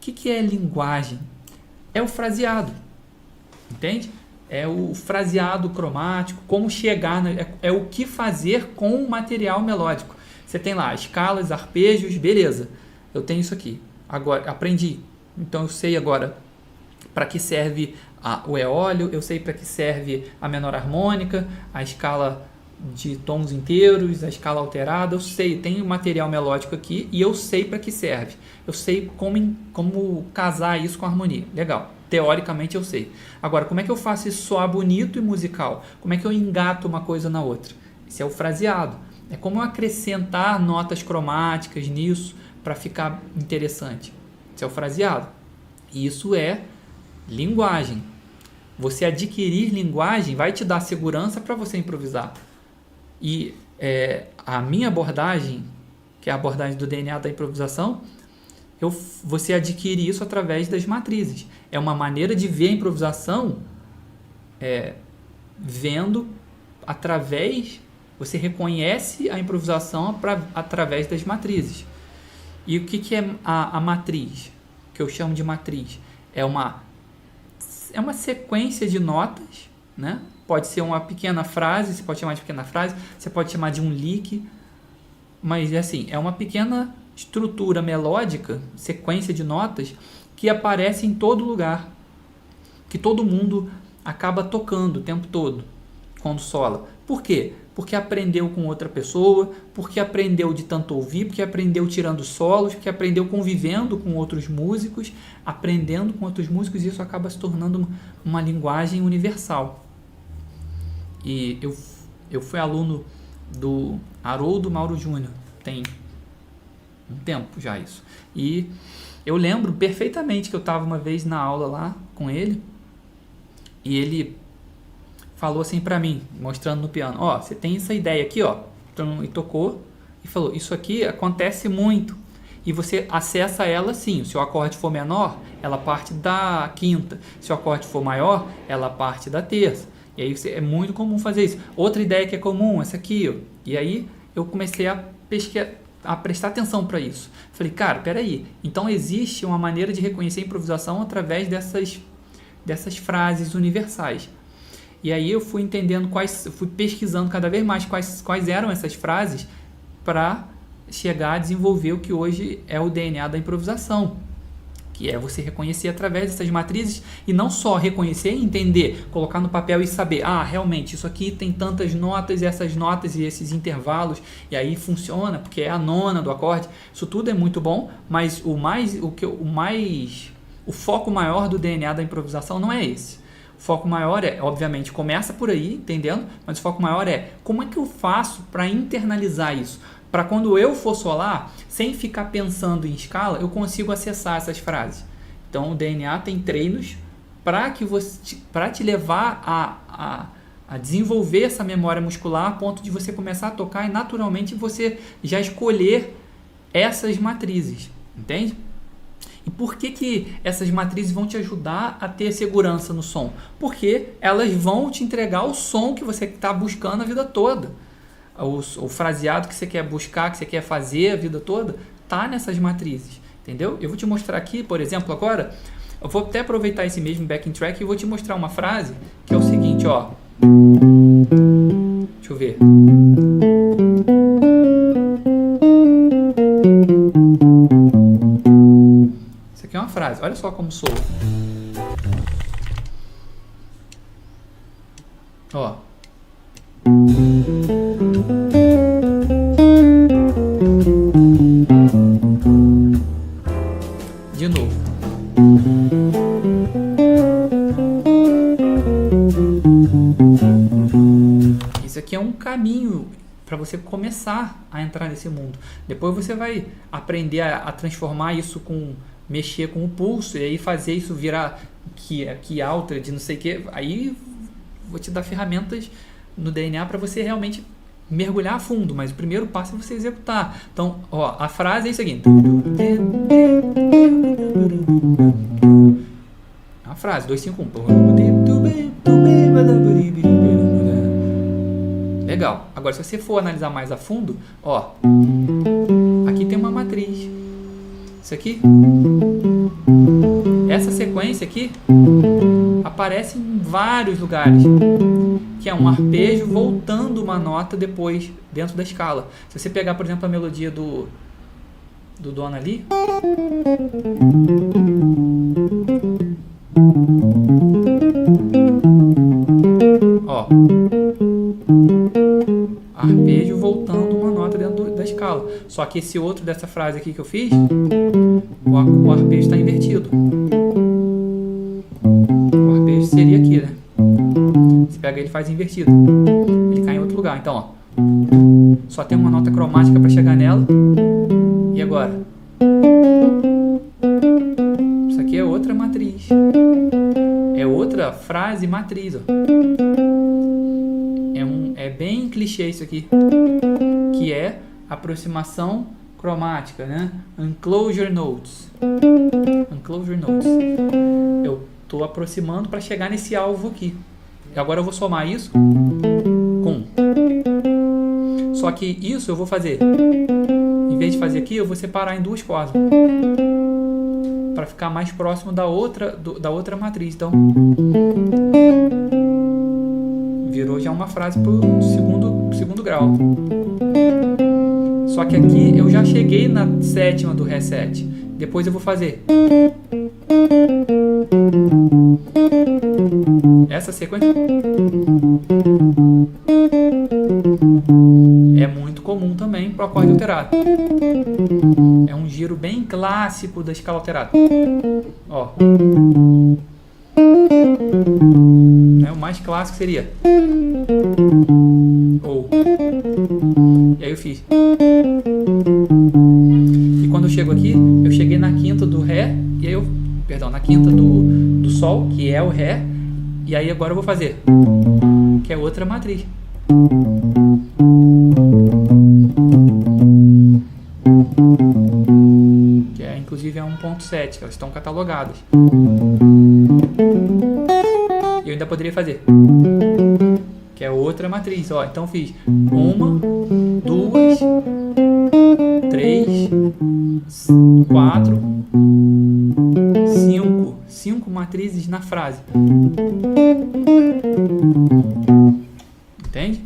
que é linguagem? É o fraseado, entende? É o fraseado cromático, como chegar, é o que fazer com o material melódico. Você tem lá escalas, arpejos, beleza, eu tenho isso aqui, agora aprendi, então eu sei agora para que serve o eólio, eu sei para que serve a menor harmônica, a escala de tons inteiros, a escala alterada, eu sei, tem o material melódico aqui e eu sei para que serve, eu sei como casar isso com a harmonia, legal. Teoricamente eu sei. Agora, como é que eu faço isso soar bonito e musical? Como é que eu engato uma coisa na outra? Esse é o fraseado. É como eu acrescentar notas cromáticas nisso para ficar interessante. Esse é o fraseado. E isso é linguagem. Você adquirir linguagem vai te dar segurança para você improvisar. E a minha abordagem, que é a abordagem do DNA da improvisação, você adquire isso através das matrizes. É uma maneira de ver a improvisação vendo através... Você reconhece a improvisação através das matrizes. E o que é a matriz? Que eu chamo de matriz. É uma sequência de notas, né? Pode ser uma pequena frase, você pode chamar de pequena frase, você pode chamar de um lick, mas assim, é uma pequena estrutura melódica, sequência de notas, que aparece em todo lugar, que todo mundo acaba tocando o tempo todo, quando sola. Por quê? Porque aprendeu com outra pessoa, porque aprendeu de tanto ouvir, porque aprendeu tirando solos, porque aprendeu convivendo com outros músicos, aprendendo com outros músicos, e isso acaba se tornando uma linguagem universal. E eu fui aluno do Haroldo Mauro Júnior, tem um tempo já isso. E eu lembro perfeitamente que eu estava uma vez na aula lá com ele, e ele falou assim pra mim, mostrando no piano, você tem essa ideia aqui, e tocou, e falou, isso aqui acontece muito, e você acessa ela assim, se o acorde for menor, ela parte da quinta, se o acorde for maior, ela parte da terça, e aí é muito comum fazer isso. Outra ideia que é comum, essa aqui, e aí eu comecei a pesquisar, a prestar atenção para isso. Falei, cara, peraí, então existe uma maneira de reconhecer a improvisação através dessas frases universais. E aí eu fui entendendo fui pesquisando cada vez mais quais eram essas frases para chegar a desenvolver o que hoje é o DNA da improvisação, que é você reconhecer através dessas matrizes, e não só reconhecer e entender, colocar no papel e saber, realmente, isso aqui tem tantas notas, e essas notas e esses intervalos, e aí funciona, porque é a nona do acorde. Isso tudo é muito bom, mas o foco maior do DNA da improvisação não é esse. O foco maior obviamente, começa por aí, entendendo? Mas o foco maior é como é que eu faço para internalizar isso? Para quando eu for solar, sem ficar pensando em escala, eu consigo acessar essas frases. Então, o DNA tem treinos para te levar a desenvolver essa memória muscular a ponto de você começar a tocar e naturalmente você já escolher essas matrizes, entende? E por que essas matrizes vão te ajudar a ter segurança no som? Porque elas vão te entregar o som que você está buscando a vida toda. O fraseado que você quer buscar, que você quer fazer a vida toda, está nessas matrizes, entendeu? Eu vou te mostrar aqui, por exemplo, agora, eu vou até aproveitar esse mesmo backing track e vou te mostrar uma frase que é o seguinte, deixa eu ver. Isso aqui é uma frase, olha só como soa. De novo. Isso aqui é um caminho para você começar a entrar nesse mundo. Depois você vai aprender a transformar isso mexer com o pulso e aí fazer isso virar key alter de não sei o que. Aí vou te dar ferramentas no DNA para você realmente mergulhar a fundo, mas o primeiro passo é você executar. Então, a frase é isso aqui. A frase, 251. Legal. Agora, se você for analisar mais a fundo, aqui tem uma matriz. Isso aqui sequência aqui aparece em vários lugares, que é um arpejo voltando uma nota depois dentro da escala. Se você pegar, por exemplo, a melodia do Dona ali, ó, arpejo voltando uma nota dentro da escala. Só que esse outro dessa frase aqui que eu fiz, o arpejo está invertido. O arpejo seria aqui, né? Você pega ele e faz invertido. Ele cai em outro lugar. Então, ó, só tem uma nota cromática para chegar nela. E agora? Isso aqui é outra matriz. É outra frase matriz, ó. É bem clichê isso aqui, que é aproximação cromática, né? Enclosure notes. Enclosure notes. Eu estou aproximando para chegar nesse alvo aqui. E agora eu vou somar isso com. Só que isso eu vou fazer. Em vez de fazer aqui, eu vou separar em duas cordas para ficar mais próximo da outra matriz. Então virou já uma frase para o segundo grau. Só que aqui eu já cheguei na sétima do Ré7. Depois eu vou fazer essa sequência. É muito comum também para o acorde alterado. É um giro bem clássico da escala alterada. Ó. O mais clássico seria ou. E aí eu fiz. E quando eu chego aqui, eu cheguei na quinta do Ré, e aí na quinta do Sol, que é o Ré, e aí agora eu vou fazer, que é outra matriz. Que inclusive é 1.7, que elas estão catalogadas. E eu ainda poderia fazer, que é outra matriz. Ó, então fiz 1, 2, 3, 4, 5 matrizes na frase. Entende?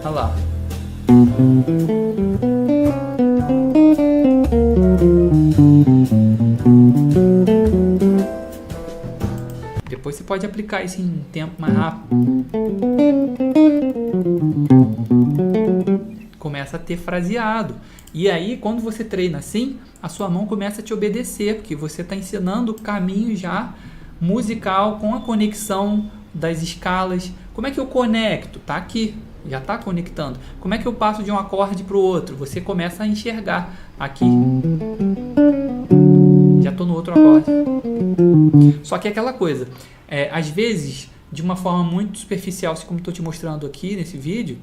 Olha lá. Depois você pode aplicar isso em tempo mais rápido. Começa a ter fraseado. E aí, quando você treina assim, a sua mão começa a te obedecer, porque você está ensinando o caminho já musical com a conexão das escalas. Como é que eu conecto? Tá aqui, já está conectando. Como é que eu passo de um acorde para o outro? Você começa a enxergar aqui. Já estou no outro acorde. Só que é aquela coisa, às vezes, de uma forma muito superficial, assim como estou te mostrando aqui nesse vídeo,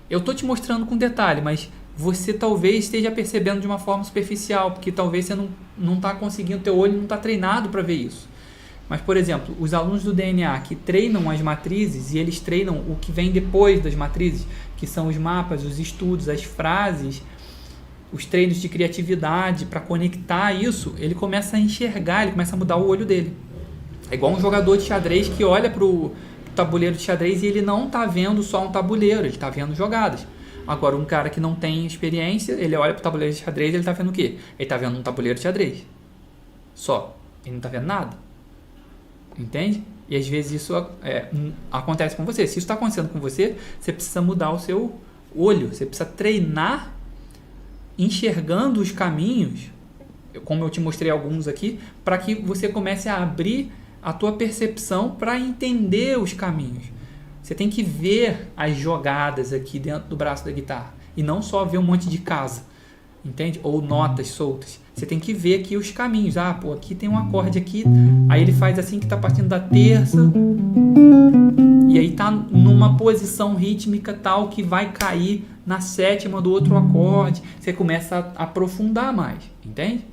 eu estou te mostrando com detalhe, mas você talvez esteja percebendo de uma forma superficial, porque talvez você não está conseguindo, teu olho não está treinado para ver isso. Mas, por exemplo, os alunos do DNA que treinam as matrizes, e eles treinam o que vem depois das matrizes, que são os mapas, os estudos, as frases, os treinos de criatividade para conectar isso, ele começa a enxergar, ele começa a mudar o olho dele. É igual um jogador de xadrez que olha para o tabuleiro de xadrez e ele não está vendo só um tabuleiro, ele está vendo jogadas. Agora, um cara que não tem experiência, ele olha para o tabuleiro de xadrez e ele está vendo o quê? Ele está vendo um tabuleiro de xadrez. Só. Ele não está vendo nada. Entende? E às vezes isso acontece com você. Se isso está acontecendo com você, você precisa mudar o seu olho. Você precisa treinar enxergando os caminhos, como eu te mostrei alguns aqui, para que você comece a abrir a tua percepção para entender os caminhos. Você tem que ver as jogadas aqui dentro do braço da guitarra e não só ver um monte de casa, entende? Ou notas soltas. Você tem que ver aqui os caminhos. Ah, pô, aqui tem um acorde aqui, aí ele faz assim que está partindo da terça e aí está numa posição rítmica tal que vai cair na sétima do outro acorde. Você começa a aprofundar mais, entende?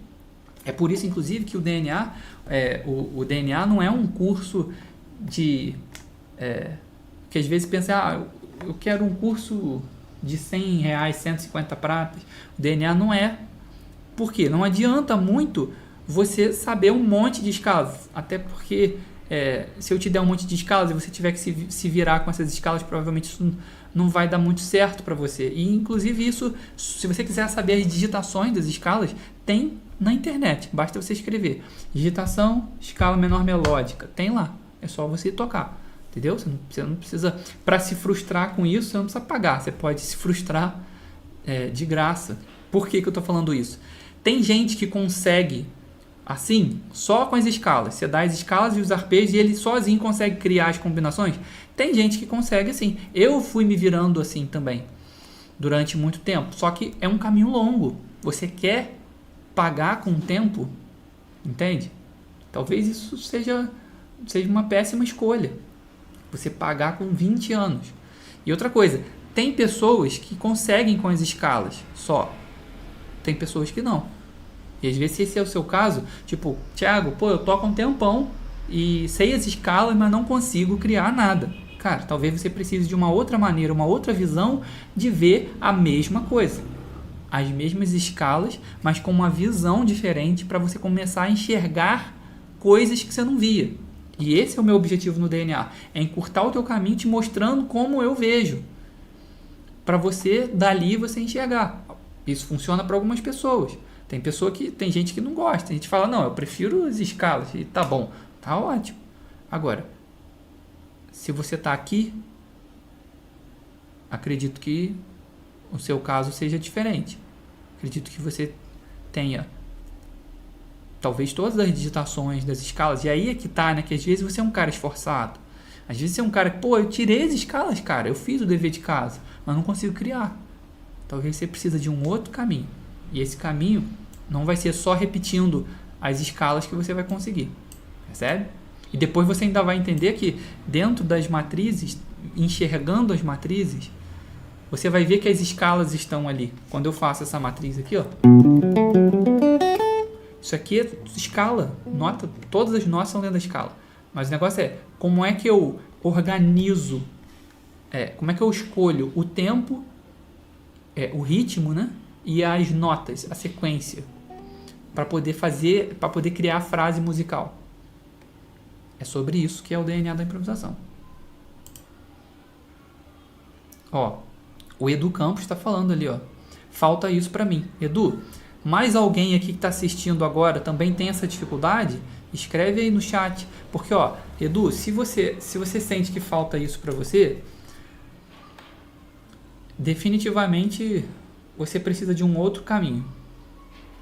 É por isso, inclusive, que o DNA, o DNA não é um curso de que às vezes pensa, eu quero um curso de R$100, 150 pratas. O DNA não é. Por quê? Não adianta muito você saber um monte de escalas, até porque se eu te der um monte de escalas e você tiver que se virar com essas escalas, provavelmente isso não vai dar muito certo para você. E inclusive isso, se você quiser saber as digitações das escalas, tem na internet, basta você escrever digitação, escala menor melódica, tem lá, é só você tocar, entendeu? Você não precisa, para se frustrar com isso, você não precisa pagar, você pode se frustrar de graça. Por que eu estou falando isso? Tem gente que consegue assim, só com as escalas. Você dá as escalas e os arpejos e ele sozinho consegue criar as combinações. Tem gente que consegue assim. Eu fui me virando assim também durante muito tempo. Só que é um caminho longo. Você quer pagar com o tempo, entende? Talvez isso seja uma péssima escolha. Você pagar com 20 anos. E outra coisa, tem pessoas que conseguem com as escalas só. Tem pessoas que não. E às vezes, se esse é o seu caso, tipo, Thiago, eu toco um tempão e sei as escalas, mas não consigo criar nada. Cara, talvez você precise de uma outra maneira, uma outra visão de ver a mesma coisa. As mesmas escalas, mas com uma visão diferente para você começar a enxergar coisas que você não via. E esse é o meu objetivo no DNA, é encurtar o teu caminho te mostrando como eu vejo. Para você, dali, você enxergar. Isso funciona para algumas pessoas. Tem gente que não gosta. A gente fala, não, eu prefiro as escalas. E tá bom, tá ótimo. Agora, se você tá aqui, acredito que o seu caso seja diferente. Acredito que você tenha talvez todas as digitações das escalas. E aí é que tá, né? Que às vezes você é um cara esforçado. Às vezes você é um cara que, eu tirei as escalas, cara. Eu fiz o dever de casa, mas não consigo criar. Talvez você precisa de um outro caminho. E esse caminho não vai ser só repetindo as escalas que você vai conseguir. Percebe? E depois você ainda vai entender que dentro das matrizes, enxergando as matrizes, você vai ver que as escalas estão ali. Quando eu faço essa matriz aqui, isso aqui é escala. Nota, todas as notas são dentro da escala. Mas o negócio é, como é que eu organizo, como é que eu escolho o tempo, o ritmo, né? E as notas, a sequência, para poder criar a frase musical. É sobre isso que é o DNA da improvisação. O Edu Campos está falando ali, falta isso para mim. Edu, mais alguém aqui que está assistindo agora também tem essa dificuldade? Escreve aí no chat, porque Edu, se você sente que falta isso para você, definitivamente você precisa de um outro caminho.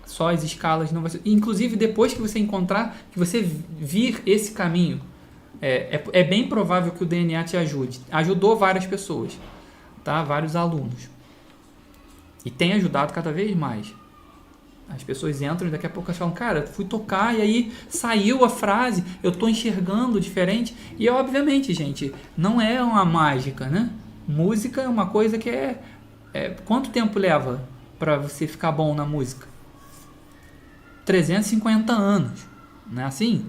Só as escalas não vai ser. Inclusive, depois que você encontrar, que você vir esse caminho, é bem provável que o DNA te ajude. Ajudou várias pessoas, tá? Vários alunos. E tem ajudado cada vez mais. As pessoas entram e daqui a pouco elas falam, cara, fui tocar e aí saiu a frase, eu estou enxergando diferente. E obviamente, gente, não é uma mágica, né? Música é uma coisa que quanto tempo leva para você ficar bom na música? 350 anos, não é assim?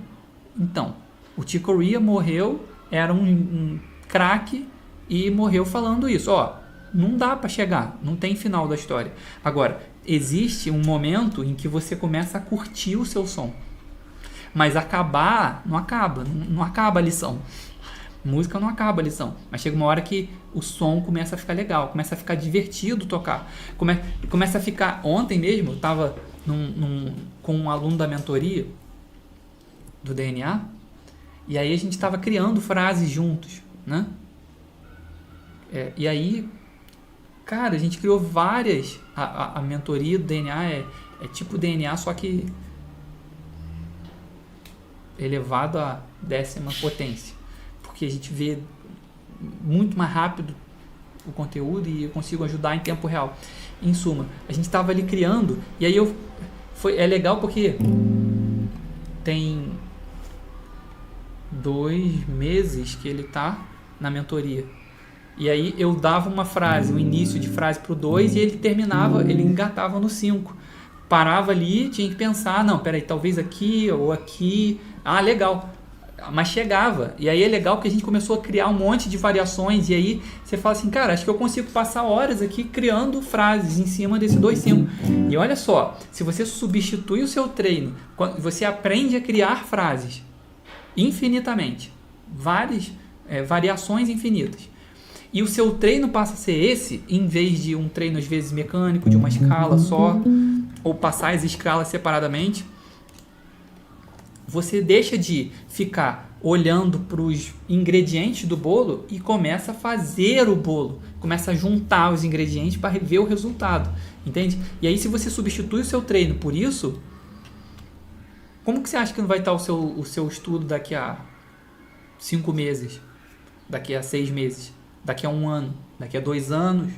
Então, o Chick Corea morreu, era um craque e morreu falando isso. Não dá para chegar, não tem final da história. Agora, existe um momento em que você começa a curtir o seu som. Mas não acaba a lição. Música não acaba a lição, mas chega uma hora que o som começa a ficar legal, começa a ficar divertido tocar, começa a ficar... Ontem mesmo eu estava com um aluno da mentoria do DNA, e aí a gente estava criando frases juntos, né? E aí, cara, a gente criou várias. A mentoria do DNA é tipo DNA, só que elevado à 10ª potência. Porque a gente vê muito mais rápido o conteúdo e eu consigo ajudar em tempo real. Em suma, a gente estava ali criando e aí é legal porque tem 2 meses que ele tá na mentoria. E aí eu dava uma frase, um início de frase pro 2 e ele engatava no 5. Parava ali, tinha que pensar, não, peraí, talvez aqui ou aqui. Legal. Mas chegava. E aí é legal que a gente começou a criar um monte de variações. E aí você fala assim, cara, acho que eu consigo passar horas aqui criando frases em cima desse 2-5. E olha só, se você substitui o seu treino, você aprende a criar frases infinitamente. Várias variações infinitas. E o seu treino passa a ser esse, em vez de um treino às vezes mecânico, de uma escala só, ou passar as escalas separadamente. Você deixa de ficar olhando para os ingredientes do bolo e começa a fazer o bolo. Começa a juntar os ingredientes para ver o resultado. Entende? E aí, se você substitui o seu treino por isso, como que você acha que não vai estar o seu estudo daqui a 5 meses? Daqui a 6 meses? Daqui a 1 ano? Daqui a 2 anos?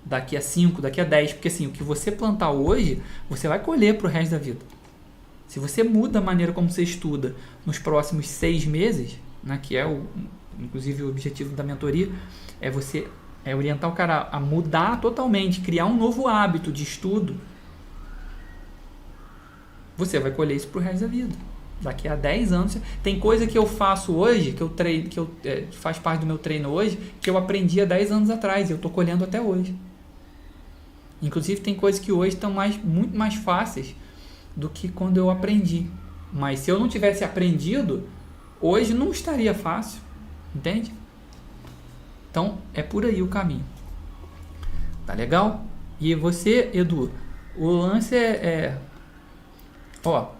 Daqui a 5? Daqui a 10? Porque assim, o que você plantar hoje, você vai colher para o resto da vida. Se você muda a maneira como você estuda nos próximos 6 meses, né, que é inclusive o objetivo da mentoria, é você orientar o cara a mudar totalmente, criar um novo hábito de estudo, você vai colher isso pro resto da vida. Daqui a 10 anos, tem coisa que eu faço hoje, faz parte do meu treino hoje, que eu aprendi há 10 anos atrás, e eu estou colhendo até hoje. Inclusive tem coisas que hoje estão muito mais fáceis do que quando eu aprendi. Mas se eu não tivesse aprendido, hoje não estaria fácil. Entende? Então, é por aí o caminho. Tá legal? E você, Edu, o lance ó,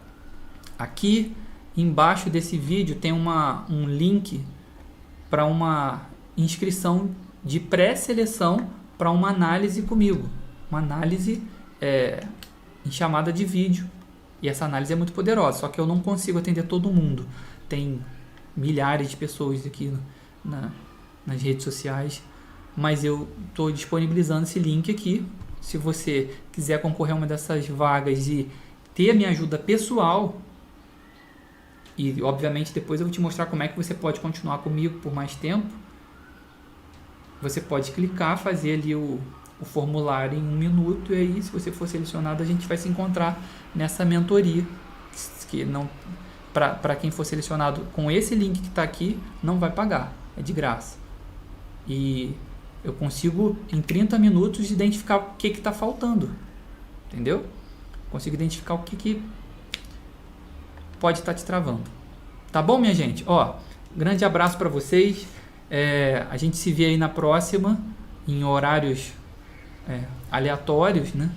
aqui embaixo desse vídeo tem um link para uma inscrição de pré-seleção para uma análise comigo. Uma análise em chamada de vídeo. E essa análise é muito poderosa, só que eu não consigo atender todo mundo. Tem milhares de pessoas aqui nas redes sociais, mas eu estou disponibilizando esse link aqui. Se você quiser concorrer a uma dessas vagas e ter a minha ajuda pessoal, e obviamente depois eu vou te mostrar como é que você pode continuar comigo por mais tempo, você pode clicar, fazer ali o formulário em 1 minuto, e aí, se você for selecionado, a gente vai se encontrar nessa mentoria, que não, para quem for selecionado com esse link que está aqui, não vai pagar, é de graça. E eu consigo, em 30 minutos, identificar o que está faltando, entendeu? Consigo identificar o que pode estar te travando. Tá bom, minha gente? Ó, grande abraço para vocês, a gente se vê aí na próxima, em horários aleatórios, né?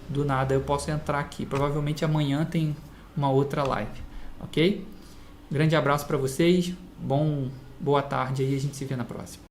Do nada eu posso entrar aqui. Provavelmente amanhã tem uma outra live, ok? Grande abraço para vocês. Boa tarde aí, a gente se vê na próxima.